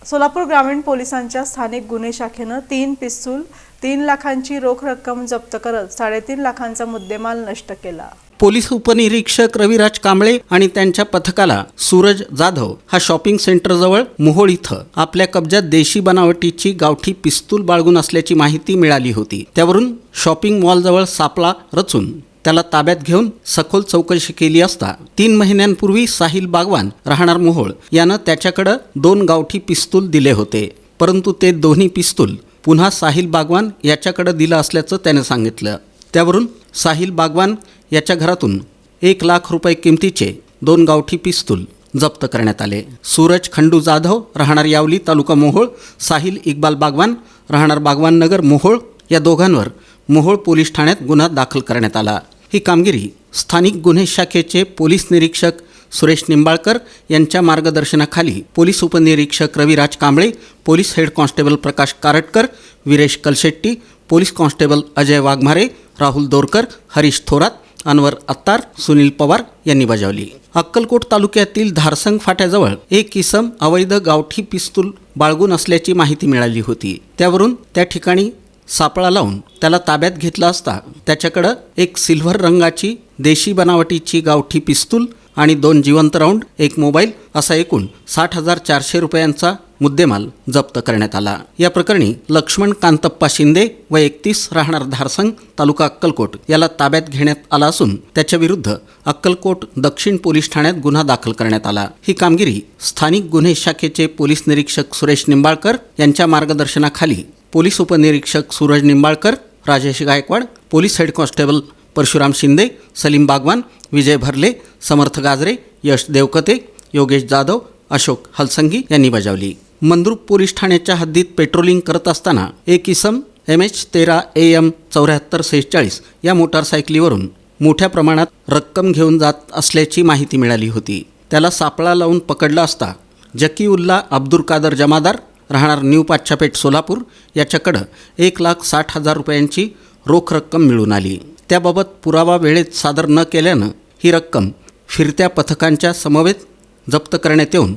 सोलापूर ग्रामीण पोलिसांच्या स्थानिक गुन्हे शाखेनं 3 पिस्तूल 3 लाखांची रोख रक्कम जप्त करत 3.5 लाखांचा मुद्देमाल नष्ट केला। पोलीस उपनिरीक्षक रविराज कांबळे आणि त्यांच्या पथकाला सूरज जाधव हा शॉपिंग सेंटरजवळ मोहोळ इथं आपल्या कब्जात देशी बनावटीची गावठी पिस्तूल बाळगून असल्याची माहिती मिळाली होती। त्यावरून शॉपिंग मॉलजवळ सापळा रचून त्याला ताब्यात घेऊन सखोल चौकशी केली असता 3 महिन्यांपूर्वी साहिल बागवान राहणार मोहोळ यानं त्याच्याकडे 2 गावठी पिस्तूल दिले होते, परंतु ते दोन्ही पिस्तूल पुन्हा साहिल बागवान याच्याकडे दिलं असल्याचं त्याने सांगितलं। त्यावरून साहिल बागवान याच्या घरातून 1 लाख रुपये किमतीचे 2 गावठी पिस्तूल जप्त करण्यात आले। सूरज खंडू जाधव राहणार यावली तालुका मोहोळ, साहिल इक्बाल बागवान राहणार बागवान नगर मोहोळ या दोघांवर मोहोळ पोलीस ठाण्यात गुन्हा दाखल करण्यात आला। ही कामगिरी स्थानिक गुन्हे शाखेचे पोलीस निरीक्षक सुरेश निंबाळकर यांच्या मार्गदर्शनाखाली पोलीस उपनिरीक्षक Raviraj Kamble, police head constable Prakash Kartakar, Viresh Kalshetti, police constable Ajay Waghmare, Rahul Dorkar, Harish Thorat, Anwar Attar, Sunil Pawar यांनी बजावली। अक्कलकोट तालुक्यातील धारसंग फाट्याजवळ एक इसम अवैध गावठी पिस्तूल बाळगून असल्याची माहिती मिळाली होती। त्यावरून त्या ठिकाणी सापळा लावून त्याला ताब्यात घेतला असता त्याच्याकडे एक सिल्व्हर रंगाची देशी बनावटीची गावठी पिस्तूल आणि 2 जिवंत राऊंड, एक मोबाईल असा एकूण 60,400 रुपयांचा मुद्देमाल जप्त करण्यात आला। या प्रकरणी लक्ष्मण कांतप्पा शिंदे व 31 राहणार धारसंग तालुका अक्कलकोट याला ताब्यात घेण्यात आला असून त्याच्या विरुद्ध अक्कलकोट दक्षिण पोलीस ठाण्यात गुन्हा दाखल करण्यात आला। ही कामगिरी स्थानिक गुन्हे शाखेचे पोलीस निरीक्षक सुरेश निंबाळकर यांच्या मार्गदर्शनाखाली पोलीस उपनिरीक्षक Suraj Nimbalkar, Rajesh Gaikwad, police head constable Parshuram Shinde, Salim Bagwan, Vijay Bharle, Samarth गाजरे, यश देवकते, योगेश जाधव, अशोक हलसंगी यांनी बजावली। मंद्रुप पोलीस ठाण्याच्या हद्दीत पेट्रोलिंग करत असताना एक इसम MH13 AM 7446 या मोटारसायकलीवरून मोठ्या प्रमाणात रक्कम घेऊन जात असल्याची माहिती मिळाली होती। त्याला सापळा लावून पकडला असता जकीउल्ला अब्दुल कादर जमादार राहणार न्यू पाच्छापेठ सोलापूर याच्याकडं 1,60,000 रुपयांची रोख रक्कम मिळून आली। त्याबाबत पुरावा वेळेत सादर न केल्यानं ही रक्कम फिरत्या पथकांच्या समवेत जप्त करण्यात येऊन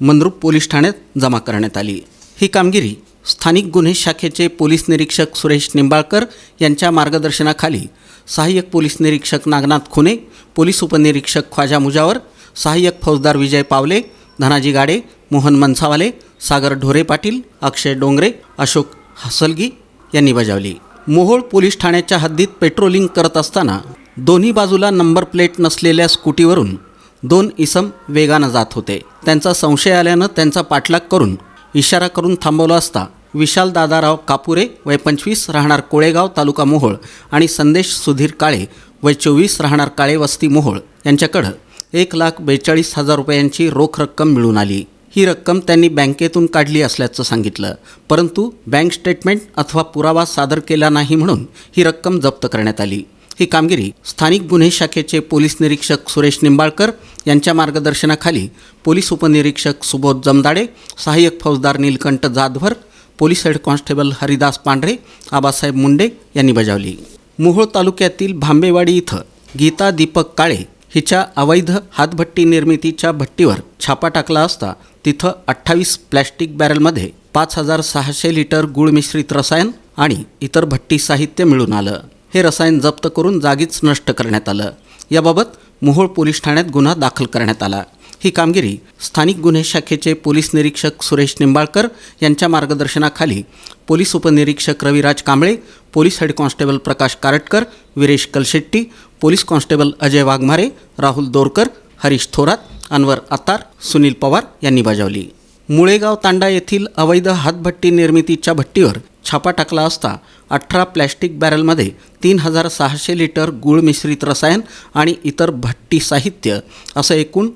मंद्रुप पोलीस ठाण्यात जमा करण्यात आली। ही कामगिरी स्थानिक गुन्हे शाखेचे पोलीस निरीक्षक सुरेश निंबाळकर यांच्या मार्गदर्शनाखाली सहाय्यक पोलीस निरीक्षक नागनाथ खुने, पोलीस उपनिरीक्षक ख्वाजा मुजावर, सहाय्यक फौजदार विजय पावले, धनाजी गाडे, मोहन मनसावाले, सागर ढोरे पाटील, अक्षय डोंगरे, अशोक हसलगी यांनी बजावली। मोहोळ पोलीस ठाण्याच्या हद्दीत पेट्रोलिंग करत असताना दोन्ही बाजूला नंबर प्लेट नसलेल्या स्कूटीवरून 2 इसम वेगानं जात होते। त्यांचा संशय आल्यानं त्यांचा पाठलाग करून इशारा करून थांबवला असता विशाल दादाराव कापुरे वय 25 राहणार कोळेगाव तालुका मोहोळ आणि संदेश सुधीर काळे वय 24 राहणार काळे वस्ती मोहोळ यांच्याकडं 1,42,000 रुपयांची रोख रक्कम मिळून आली। ही रक्कम त्यांनी बँकेतून काढली असल्याचं सांगितलं, परंतु बँक स्टेटमेंट अथवा पुरावा सादर केला नाही म्हणून ही रक्कम जप्त करण्यात आली। ही कामगिरी स्थानिक गुन्हे शाखेचे पोलीस निरीक्षक सुरेश निंबाळकर यांच्या मार्गदर्शनाखाली पोलीस उपनिरीक्षक सुबोध जमदाडे, सहाय्यक फौजदार Nilkanth Jadhavar, police head constable Haridas पांढरे, आबासाहेब मुंडे यांनी बजावली। मोहोळ तालुक्यातील भांबेवाडी इथं गीता दीपक काळे हिच्या अवैध हातभट्टी निर्मितीच्या भट्टीवर छापा टाकला असता तिथं 28 प्लॅस्टिक बॅरलमध्ये 5,600 लिटर गुळ मिश्रित रसायन आणि इतर भट्टी साहित्य मिळून आलं। हे रसायन जप्त करून जागीच नष्ट करण्यात आलं। याबाबत मोहोळ पोलीस ठाण्यात गुन्हा दाखल करण्यात आला। ही कामगिरी स्थानिक गुन्हे शाखेचे पोलीस निरीक्षक सुरेश निंबाळकर यांच्या मार्गदर्शनाखाली पोलीस उपनिरीक्षक Raviraj Kamble, police head constable Prakash Kartakar, Viresh Kalshetti, police constable Ajay Waghmare, Rahul Dorkar, Harish Thorat, Anwar Attar, Sunil Pawar यांनी बजावली। मुळेगाव तांडा येथील अवैध हातभट्टी निर्मितीच्या भट्टीवर छापा टाकला असता 18 प्लॅस्टिक बॅरलमध्ये 3,600 लिटर गुळ मिश्रित रसायन आणि इतर भट्टी साहित्य असं एकूण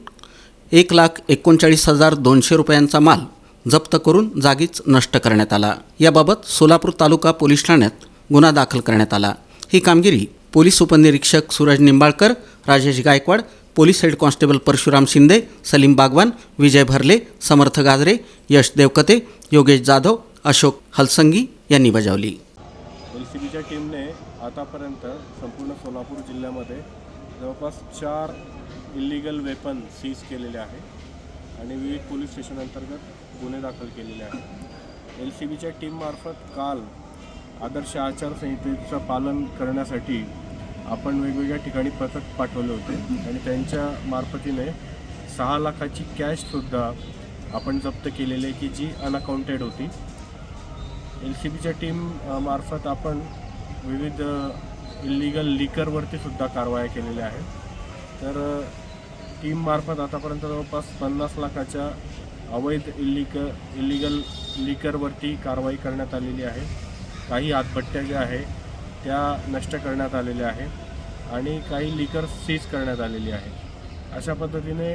1,39,200 रुपयांचा माल जप्त करून जागीच नष्ट करण्यात आला। याबाबत सोलापूर तालुका पोलीस ठाण्यात गुन्हा दाखल करण्यात आला। ही कामगिरी पोलीस उपनिरीक्षक Suraj Nimbalkar, Rajesh Gaikwad, police head constable Parshuram Shinde, Salim Bagwan, Vijay Bharle, Samarth गाजरे, यश देवकते, योगेश जाधव, अशोक हलसंगी यांनी बजावली। एसीबीच्या टीमने आतापर्यंत संपूर्ण सोलापूर जिल्ह्यामध्ये जवळपास 4 इल्लीगल वेपन सीज केलेले आहे आणि विविध पोलीस स्टेशन अंतर्गत गुन्हे दाखल केलेले आहेत. LCBच्या टीममार्फत काल आदर्श आचारसंहितेचं पालन करण्यासाठी आपण वेगवेगळ्या ठिकाणी पथक पाठवले होते आणि त्यांच्या मार्फतीने 6 लाखाची कॅशसुद्धा आपण जप्त केलेली आहे की जी अनअकाउंटेड होती. LCBच्या टीम मार्फत आपण विविध इल्लीगल लिकरवरती सुद्धा कारवाया केलेल्या आहेत. तर टीममार्फत आतापर्यंत जवळपास 50 लाखाच्या अवैध इल्लीगल लिकरवरती कारवाई करण्यात आलेली आहे. काही हातभट्ट्या ज्या आहे त्या नष्ट करण्यात आलेल्या आहेत आणि काही लिकर सीज करण्यात आलेली आहे. अशा पद्धतीने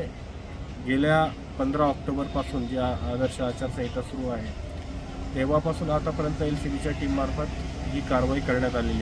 गेल्या 15 ऑक्टोबरपासून जी आदर्श आचारसंहिता सुरू आहे तेव्हापासून आतापर्यंत LCBच्या टीममार्फत ही कारवाई करण्यात आलेली आहे.